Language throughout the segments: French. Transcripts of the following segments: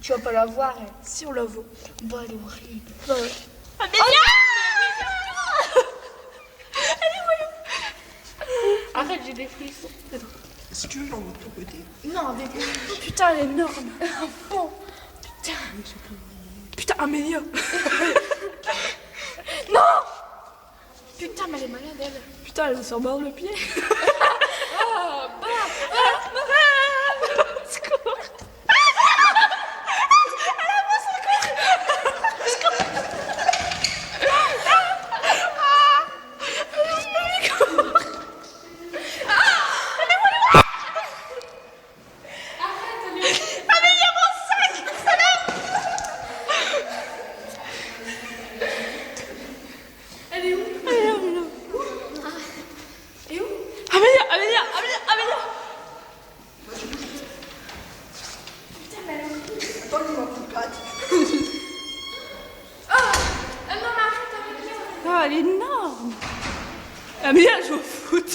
Tu vas pas la voir, elle. Si on la voit. Bah, elle est horrible. Bah ouais. Ah, mais arrête, j'ai des frissons. Si tu veux, j'en vois de ton côté. Non, avec Putain, elle est énorme. bon. Putain. Putain, Amélia. Non. Putain, mais elle est malade, elle. Putain, elle s'en mord le pied. Ah, bah. Secours. Elle est où? Et où? Amélia. Putain, mais elle est horrible. Attends, il m'a pris 4. Ah, non, mais arrête avec elle. Ah, elle est énorme. Amélia, elle joue au foot.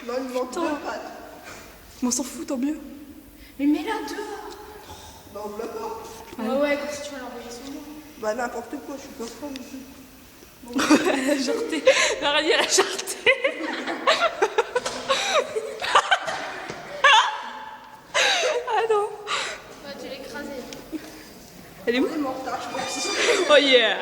Non, il manque 2 pattes. On s'en fout, tant mieux. Mais mets-la dehors. Bah, on l'a pas. Ah ouais, comme si tu vas l'envoyer son nom. Bah, n'importe quoi, je suis pas fan. Elle a jarté. L'araignée, elle a jarté. Ah non. Bah, tu l'as écrasée. Elle est où? Il est mortel, je pense. Oh yeah.